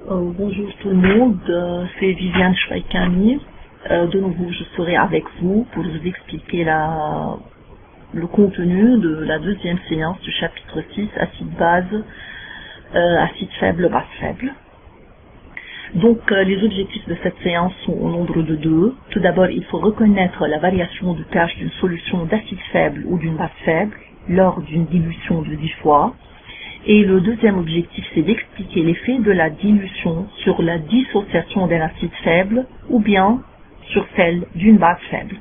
Bonjour tout le monde, c'est Viviane Chouaïkani. De nouveau, je serai avec vous pour vous expliquer le contenu de la deuxième séance du chapitre 6, acide base, acide faible, base faible. Donc, les objectifs de cette séance sont au nombre de deux. Tout d'abord, il faut reconnaître la variation du pH d'une solution d'acide faible ou d'une base faible lors d'une dilution de 10 fois. Et le deuxième objectif, c'est d'expliquer l'effet de la dilution sur la dissociation d'un acide faible ou bien sur celle d'une base faible.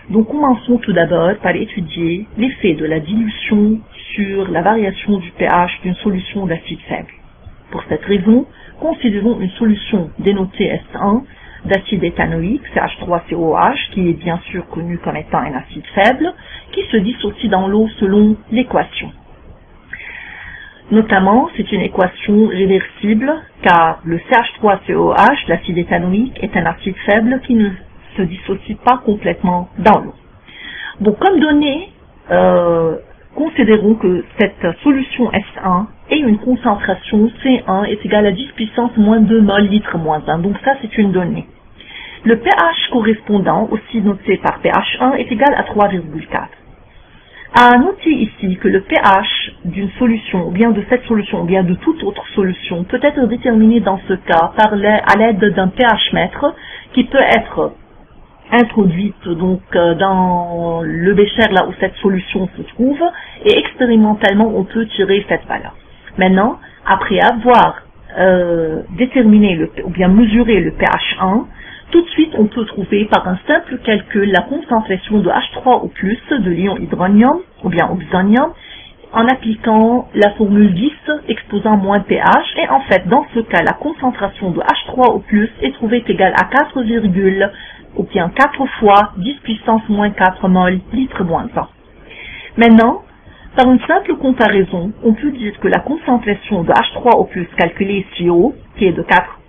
Donc, commençons tout d'abord par étudier l'effet de la dilution sur la variation du pH d'une solution d'acide faible. Pour cette raison, considérons une solution dénotée S1 d'acide éthanoïque, CH3COH, qui est bien sûr connu comme étant un acide faible, qui se dissocie dans l'eau selon l'équation. Notamment, c'est une équation réversible, car le CH3COH, l'acide éthanoïque, est un acide faible qui ne se dissocie pas complètement dans l'eau. Donc, comme donnée, considérons que cette solution S1 ait une concentration C1 est égale à 10 puissance moins 2 mol litre moins 1. Donc ça, c'est une donnée. Le pH correspondant, aussi noté par pH1, est égal à 3,4. À noter ici que le pH d'une solution, ou bien de cette solution, ou bien de toute autre solution, peut être déterminé dans ce cas à l'aide d'un pH mètre qui peut être introduite donc dans le bécher là où cette solution se trouve, et expérimentalement on peut tirer cette valeur. Maintenant, après avoir déterminé ou bien mesuré le pH1, tout de suite on peut trouver par un simple calcul la concentration de H3O+, de l'ion hydronium ou bien oxonium, en appliquant la formule 10 exposant moins pH, et en fait dans ce cas la concentration de H3O+, est trouvée égale à 4, ou bien 4 fois 10 puissance moins 4 mol litre moins 1. Maintenant, par une simple comparaison, on peut dire que la concentration de H3O+, calculée ici haut, qui est de 4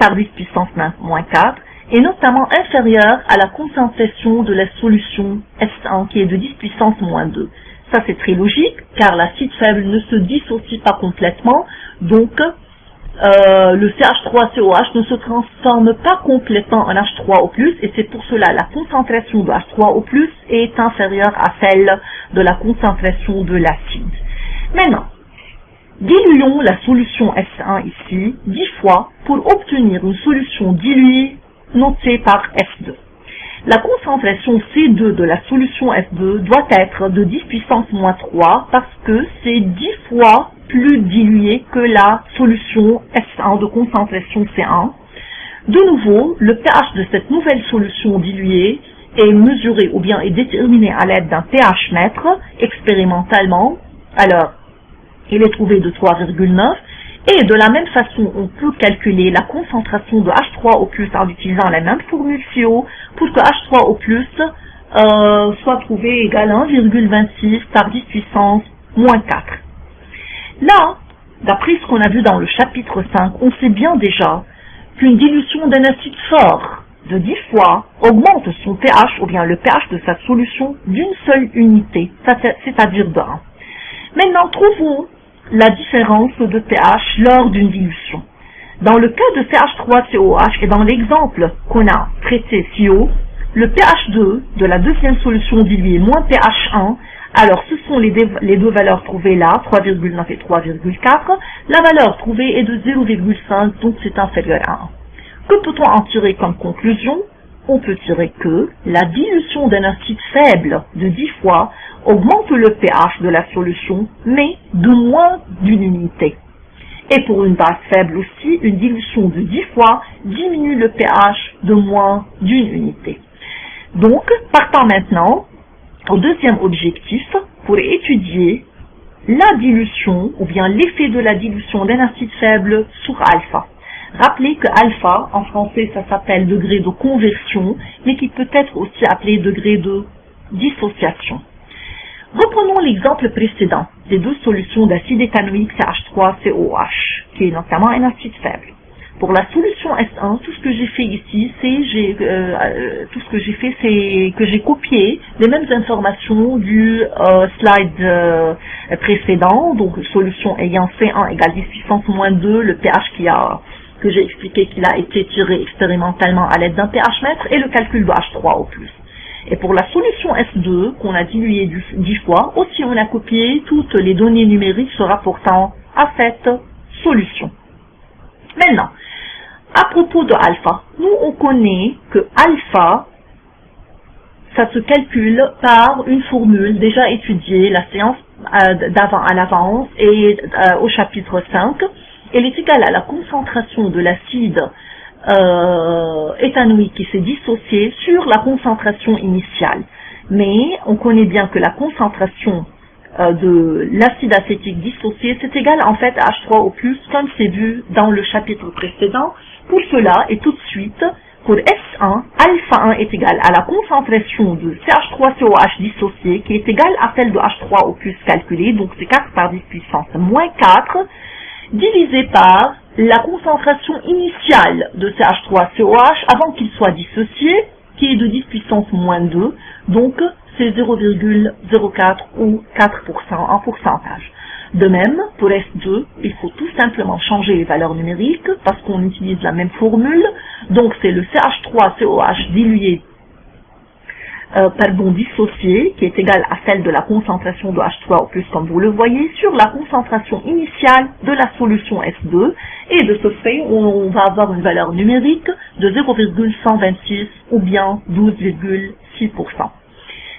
par 10 puissance moins 4, est notamment inférieure à la concentration de la solution S1, qui est de 10 puissance moins 2. Ça, c'est très logique, car l'acide faible ne se dissocie pas complètement, donc le CH3COH ne se transforme pas complètement en H3O+, et c'est pour cela la concentration de H3O+, est inférieure à celle de la concentration de l'acide. Maintenant, diluons la solution S1 ici 10 fois pour obtenir une solution diluée notée par F2. La concentration C2 de la solution F2 doit être de 10 puissance moins 3 parce que c'est 10 fois plus dilué que la solution S1 de concentration C1. De nouveau, le pH de cette nouvelle solution diluée est mesuré ou bien est déterminé à l'aide d'un pH mètre expérimentalement. Alors, il est trouvé de 3,9. Et de la même façon, on peut calculer la concentration de H3O+, en utilisant la même formule CO pour que H3O+, soit trouvé égal à 1,26 par 10 puissance moins 4. Là, d'après ce qu'on a vu dans le chapitre 5, on sait bien déjà qu'une dilution d'un acide fort de 10 fois augmente son pH, ou bien le pH de sa solution, d'une seule unité, c'est-à-dire de 1. Maintenant, trouvons la différence de pH lors d'une dilution. Dans le cas de CH3COH et dans l'exemple qu'on a traité ci haut, le pH2 de la deuxième solution diluée moins pH1, alors ce sont les deux valeurs trouvées là, 3,9 et 3,4. La valeur trouvée est de 0,5, donc c'est inférieur à 1. Que peut-on en tirer comme conclusion? On peut tirer que la dilution d'un acide faible de 10 fois augmente le pH de la solution, mais de moins d'une unité. Et pour une base faible aussi, une dilution de 10 fois diminue le pH de moins d'une unité. Donc, partant maintenant au deuxième objectif, pour étudier la dilution, ou bien l'effet de la dilution d'un acide faible sur alpha. Rappelez que alpha, en français, ça s'appelle degré de conversion, mais qui peut être aussi appelé degré de dissociation. Reprenons l'exemple précédent des deux solutions d'acide éthanoïque CH3COH, qui est notamment un acide faible. Pour la solution S1, tout ce que j'ai fait ici, c'est que j'ai copié les mêmes informations du slide précédent. Donc, solution ayant C1 égale 10 puissance moins 2, le pH que j'ai expliqué qu'il a été tiré expérimentalement à l'aide d'un pH mètre, et le calcul de H3 au plus. Et pour la solution S2, qu'on a dilué 10 fois, aussi on a copié toutes les données numériques se rapportant à cette solution. Maintenant, à propos de alpha, nous on connaît que alpha, ça se calcule par une formule déjà étudiée, la séance d'avant à l'avance et au chapitre 5. Elle est égale à la concentration de l'acide éthanoïque qui s'est dissocié sur la concentration initiale. Mais on connaît bien que la concentration de l'acide acétique dissocié, c'est égal en fait à H3 au plus, comme c'est vu dans le chapitre précédent. Pour cela, et tout de suite, pour S1, alpha 1 est égal à la concentration de CH3COH dissocié, qui est égale à celle de H3 au plus calculé, donc c'est 4 par 10 puissance moins 4, divisé par la concentration initiale de CH3COH avant qu'il soit dissocié, qui est de 10 puissance moins 2, donc c'est 0,04 ou 4% en pourcentage. De même, pour S2, il faut tout simplement changer les valeurs numériques parce qu'on utilise la même formule. Donc c'est le CH3COH dilué dissocié qui est égal à celle de la concentration de H3 au plus comme vous le voyez sur la concentration initiale de la solution S2 et de ce fait on va avoir une valeur numérique de 0,126 ou bien 12,6%.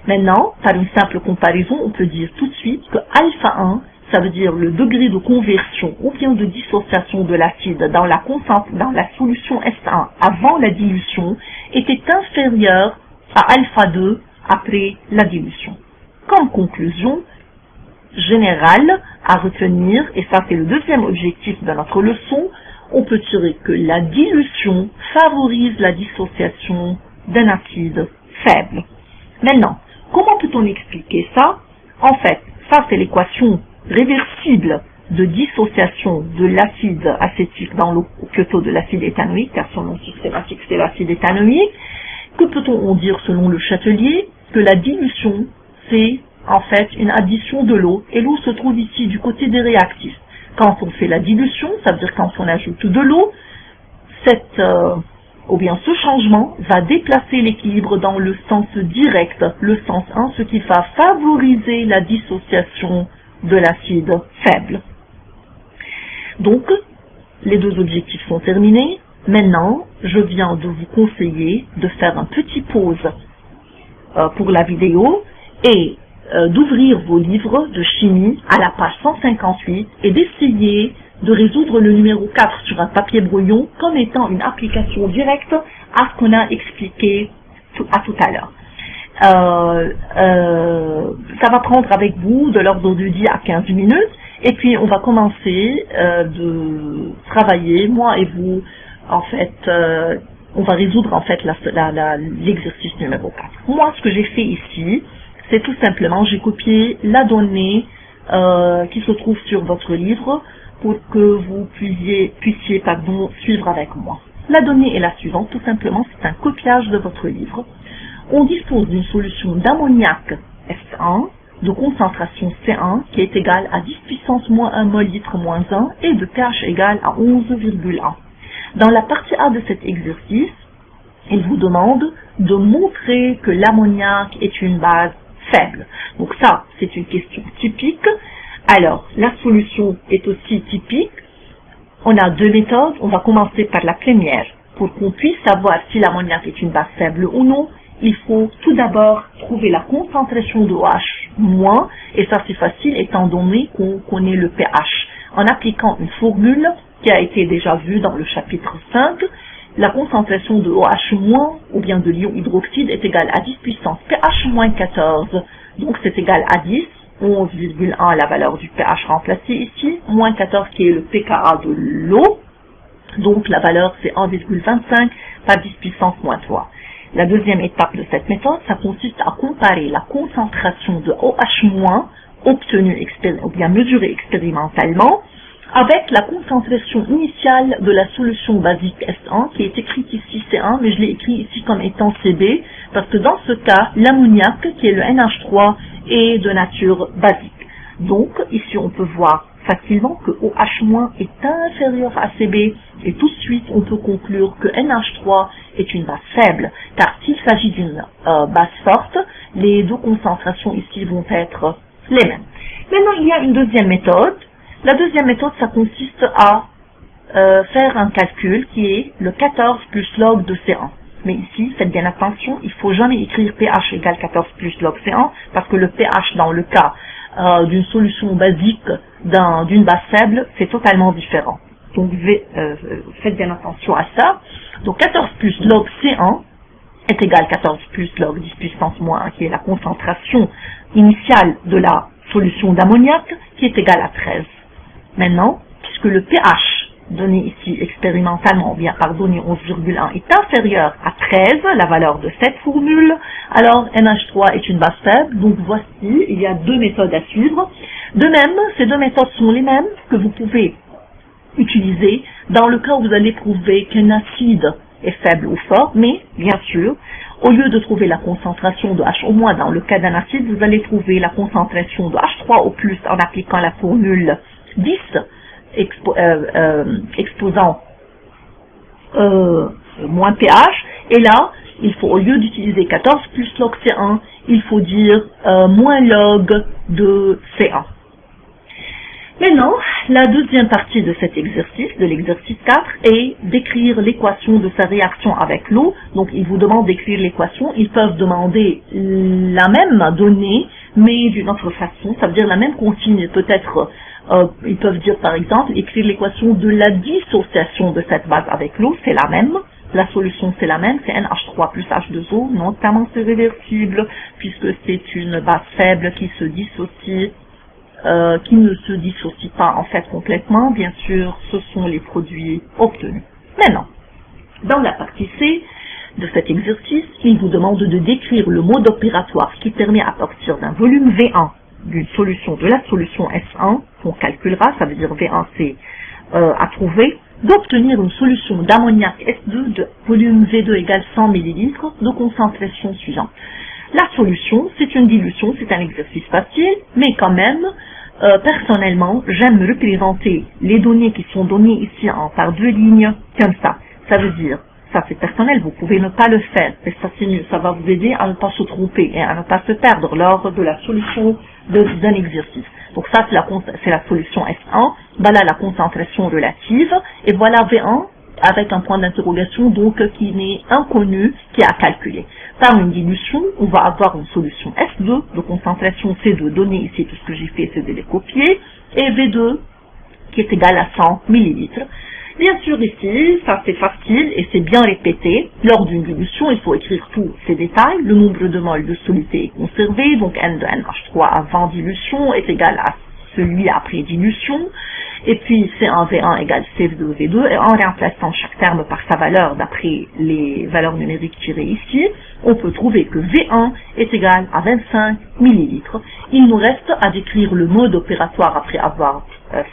Maintenant, par une simple comparaison, on peut dire tout de suite que alpha 1, ça veut dire le degré de conversion ou bien de dissociation de l'acide dans la solution S1 avant la dilution était inférieur à alpha 2 après la dilution. Comme conclusion générale à retenir, et ça c'est le deuxième objectif de notre leçon, on peut tirer que la dilution favorise la dissociation d'un acide faible. Maintenant, comment peut-on expliquer ça? En fait, ça c'est l'équation réversible de dissociation de l'acide acétique dans l'eau plutôt de l'acide éthanoïque, car son nom systématique c'est l'acide éthanoïque. Que peut-on dire selon le Châtelier? Que la dilution c'est en fait une addition de l'eau, et l'eau se trouve ici du côté des réactifs. Quand on fait la dilution, ça veut dire quand on ajoute de l'eau, ce changement va déplacer l'équilibre dans le sens direct, le sens 1, ce qui va favoriser la dissociation de l'acide faible. Donc, les deux objectifs sont terminés. Maintenant, je viens de vous conseiller de faire un petit pause pour la vidéo et d'ouvrir vos livres de chimie à la page 158 et d'essayer de résoudre le numéro 4 sur un papier brouillon comme étant une application directe à ce qu'on a expliqué tout à l'heure. Ça va prendre avec vous de l'ordre de 10 à 15 minutes et puis on va commencer de travailler, moi et vous, en fait, on va résoudre en fait l'exercice numéro 4. Moi, ce que j'ai fait ici, c'est tout simplement, j'ai copié la donnée qui se trouve sur votre livre pour que vous puissiez suivre avec moi. La donnée est la suivante, tout simplement, c'est un copiage de votre livre. On dispose d'une solution d'ammoniac S1 de concentration C1 qui est égale à 10 puissance moins 1 mol litre moins 1 et de pH égal à 11,1. Dans la partie A de cet exercice, il vous demande de montrer que l'ammoniac est une base faible. Donc ça, c'est une question typique. Alors, la solution est aussi typique. On a deux méthodes. On va commencer par la première. Pour qu'on puisse savoir si l'ammoniac est une base faible ou non, il faut tout d'abord trouver la concentration de OH-, et ça c'est facile étant donné qu'on connaît le pH. En appliquant une formule qui a été déjà vue dans le chapitre 5, la concentration de OH- ou bien de l'ion hydroxyde est égale à 10 puissance pH-14. Donc c'est égal à 10, 11,1 la valeur du pH remplacée ici, moins 14 qui est le pKa de l'eau. Donc la valeur c'est 1,25 par 10 puissance moins 3. La deuxième étape de cette méthode, ça consiste à comparer la concentration de OH- obtenue ou bien mesurée expérimentalement avec la concentration initiale de la solution basique S1, qui est écrite ici C1, mais je l'ai écrit ici comme étant CB, parce que dans ce cas, l'ammoniac, qui est le NH3, est de nature basique. Donc, ici, on peut voir facilement que OH- est inférieur à CB, et tout de suite, on peut conclure que NH3 est une base faible, car s'il s'agit d'une base forte, les deux concentrations ici vont être les mêmes. Maintenant, il y a une deuxième méthode. La deuxième méthode, ça consiste à faire un calcul qui est le 14 plus log de C1. Mais ici, faites bien attention, il ne faut jamais écrire pH égale 14 plus log C1, parce que le pH dans le cas d'une solution basique d'une base faible, c'est totalement différent. Donc, faites bien attention à ça. Donc, 14 plus log C1 est égal à 14 plus log 10 puissance moins 1, qui est la concentration initiale de la solution d'ammoniac, qui est égale à 13. Maintenant, puisque le pH donné ici expérimentalement, bien par donné 11,1 est inférieur à 13, la valeur de cette formule, alors NH3 est une base faible. Donc voici, il y a deux méthodes à suivre. De même, ces deux méthodes sont les mêmes que vous pouvez utiliser dans le cas où vous allez prouver qu'un acide est faible ou fort, mais bien sûr, au lieu de trouver la concentration de H au moins dans le cas d'un acide, vous allez trouver la concentration de H3 au plus en appliquant la formule 10 exposant moins pH, et là, il faut, au lieu d'utiliser 14 plus log C1, il faut dire moins log de C1. Maintenant, la deuxième partie de cet exercice, de l'exercice 4, est d'écrire l'équation de sa réaction avec l'eau. Donc, ils vous demandent d'écrire l'équation. Ils peuvent demander la même donnée, mais d'une autre façon. Ça veut dire la même consigne. Peut-être, ils peuvent dire, par exemple, écrire l'équation de la dissociation de cette base avec l'eau. C'est la même. La solution, c'est la même. C'est NH3 plus H2O. Notamment, c'est réversible, puisque c'est une base faible qui se dissocie. Qui ne se dissocie pas en fait complètement, bien sûr, ce sont les produits obtenus. Maintenant, dans la partie C de cet exercice, il vous demande de décrire le mode opératoire qui permet à partir d'un volume V1 d'une solution, de la solution S1, qu'on calculera, ça veut dire V1 c'est à trouver, d'obtenir une solution d'ammoniac S2 de volume V2 égale 100 ml de concentration suivante. La solution, c'est une dilution, c'est un exercice facile, mais quand même, personnellement, j'aime représenter les données qui sont données ici par deux lignes comme ça. Ça veut dire, ça c'est personnel, vous pouvez ne pas le faire, mais ça c'est mieux, ça va vous aider à ne pas se tromper et à ne pas se perdre lors de la solution d'un exercice. Donc ça c'est la solution S1, voilà la concentration relative, et voilà V1, avec un point d'interrogation donc qui n'est inconnu, qui est à calculer. Par une dilution, on va avoir une solution S2 de concentration C2 donnée ici, tout ce que j'ai fait c'est de les copier, et V2 qui est égal à 100 ml. Bien sûr ici, ça c'est facile et c'est bien répété. Lors d'une dilution, il faut écrire tous ces détails. Le nombre de moles de soluté est conservé, donc N de NH3 avant dilution est égal à celui après dilution. Et puis C1V1 égale C2V2, et en remplaçant chaque terme par sa valeur d'après les valeurs numériques tirées ici, on peut trouver que V1 est égal à 25 ml. Il nous reste à décrire le mode opératoire après avoir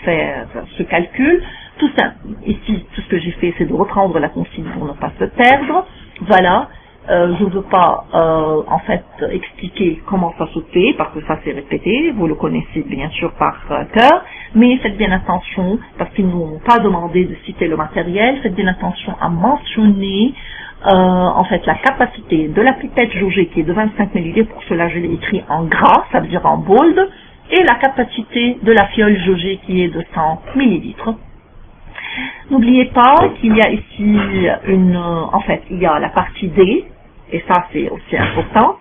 fait ce calcul. Tout ça, ici, tout ce que j'ai fait, c'est de reprendre la consigne pour ne pas se perdre. Voilà. Je ne veux pas en fait expliquer comment ça se fait parce que ça c'est répété, vous le connaissez bien sûr par cœur, mais faites bien attention parce qu'ils n'ont pas demandé de citer le matériel, faites bien attention à mentionner en fait la capacité de la pipette jaugée qui est de 25 ml, pour cela je l'ai écrit en gras, ça veut dire en bold, et la capacité de la fiole jaugée qui est de 100 ml. N'oubliez pas qu'il y a ici en fait il y a la partie D, et ça c'est aussi important.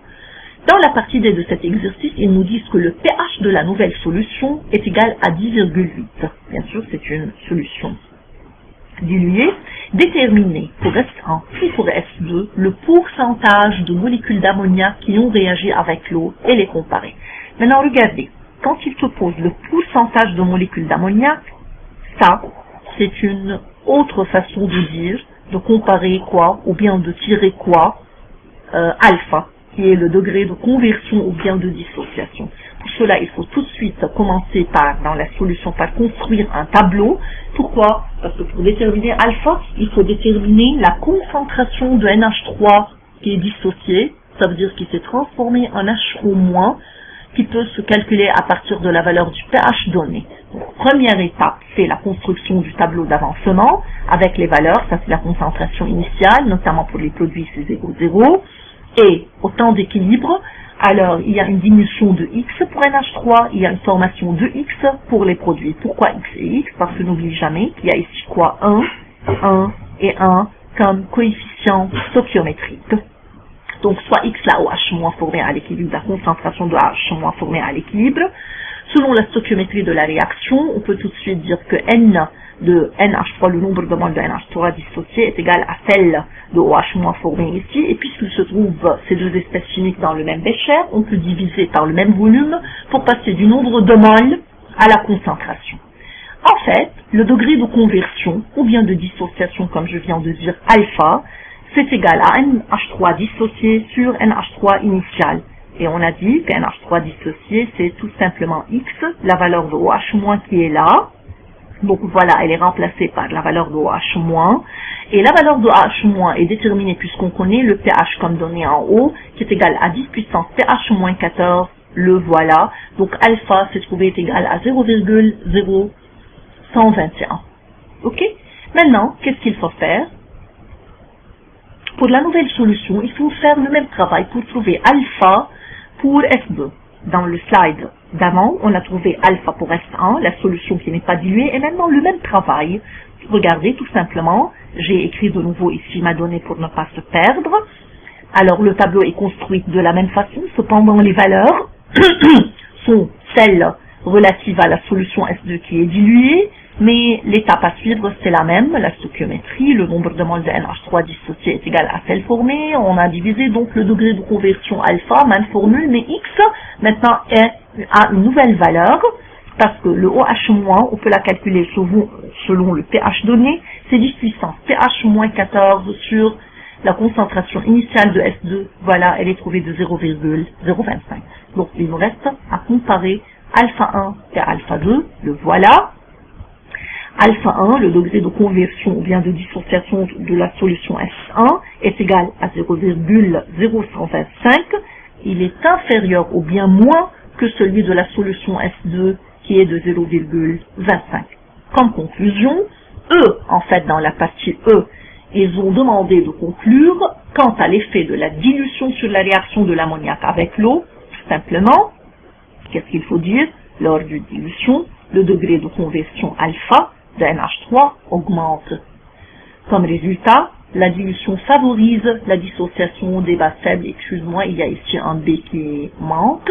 Dans la partie D de cet exercice, ils nous disent que le pH de la nouvelle solution est égal à 10,8. Bien sûr, c'est une solution diluée. Déterminer pour S1 puis pour S2 le pourcentage de molécules d'ammoniac qui ont réagi avec l'eau et les comparer. Maintenant, regardez, quand il te pose le pourcentage de molécules d'ammoniac, ça, c'est une autre façon de dire, de comparer quoi, ou bien de tirer quoi, alpha. qui est le degré de conversion ou bien de dissociation. Pour cela, il faut tout de suite commencer par, dans la solution, par construire un tableau. Pourquoi? Parce que pour déterminer alpha, il faut déterminer la concentration de NH3 qui est dissocié, ça veut dire qu'il s'est transformé en HO-, qui peut se calculer à partir de la valeur du pH donné. Donc, première étape, c'est la construction du tableau d'avancement avec les valeurs, ça c'est la concentration initiale, notamment pour les produits C00, et au temps d'équilibre, alors il y a une diminution de X pour NH3, il y a une formation de X pour les produits. Pourquoi X et X? Parce que n'oublie jamais qu'il y a ici quoi? 1 et 1 comme coefficient stoichiométrique. Donc, soit X là au H- formé à l'équilibre, la concentration de H- formée à l'équilibre. Selon la stoichiométrie de la réaction, on peut tout de suite dire que N de NH3, le nombre de moles de NH3 dissocié, est égal à celle de OH- formé ici. Et puisqu'il se trouve ces deux espèces chimiques dans le même bécher, on peut diviser par le même volume pour passer du nombre de moles à la concentration. En fait, le degré de conversion, ou bien de dissociation, comme je viens de dire, alpha, c'est égal à NH3 dissocié sur NH3 initial. Et on a dit que NH3 dissocié, c'est tout simplement X, la valeur de OH- qui est là. Donc voilà, elle est remplacée par la valeur de OH-. Et la valeur de OH- est déterminée puisqu'on connaît le pH comme donné en haut, qui est égal à 10 puissance pH-14, le voilà. Donc alpha s'est trouvé est égal à 0,0121. Ok? Maintenant, qu'est-ce qu'il faut faire? Pour la nouvelle solution, il faut faire le même travail pour trouver alpha pour S2. Dans le slide d'avant, on a trouvé alpha pour S1, la solution qui n'est pas diluée, et maintenant le même travail. Regardez, tout simplement, j'ai écrit de nouveau ici ma donnée pour ne pas se perdre. Alors le tableau est construit de la même façon, cependant les valeurs sont celles relatives à la solution S2 qui est diluée, mais l'étape à suivre c'est la même, la stoichiométrie, le nombre de moles de NH3 dissocié est égal à celle formée, on a divisé donc le degré de conversion alpha, même formule, mais X maintenant a une nouvelle valeur, parce que le OH-, on peut la calculer selon le pH donné, c'est 10 puissance pH-14 sur la concentration initiale de S2, voilà, elle est trouvée de 0,025. Donc il nous reste à comparer alpha 1 et alpha 2, le voilà. Alpha 1, le degré de conversion ou bien de dissociation de la solution S1 est égal à 0,0125. Il est inférieur ou bien moins que celui de la solution S2 qui est de 0,25. Comme conclusion, eux, en fait, dans la partie E, ils ont demandé de conclure quant à l'effet de la dilution sur la réaction de l'ammoniac avec l'eau. Simplement, qu'est-ce qu'il faut dire? Lors d'une dilution, le degré de conversion alpha de NH3 augmente. Comme résultat, la dilution favorise la dissociation des bases faibles. Excuse-moi, il y a ici un B qui manque,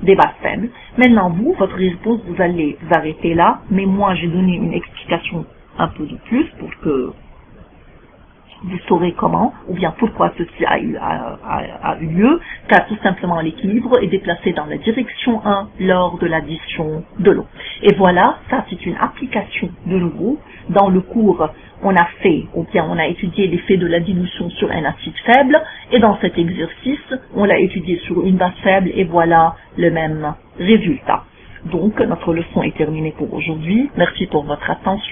des bases faibles. Maintenant, vous, votre réponse, vous allez vous arrêter là, mais moi, j'ai donné une explication un peu de plus pour que vous saurez comment, ou bien pourquoi ceci a eu lieu, car tout simplement l'équilibre est déplacé dans la direction 1 lors de l'addition de l'eau. Et voilà, ça c'est une application de nouveau. Dans le cours, on a fait, ou bien on a étudié l'effet de la dilution sur un acide faible, et dans cet exercice, on l'a étudié sur une base faible, et voilà le même résultat. Donc, notre leçon est terminée pour aujourd'hui. Merci pour votre attention.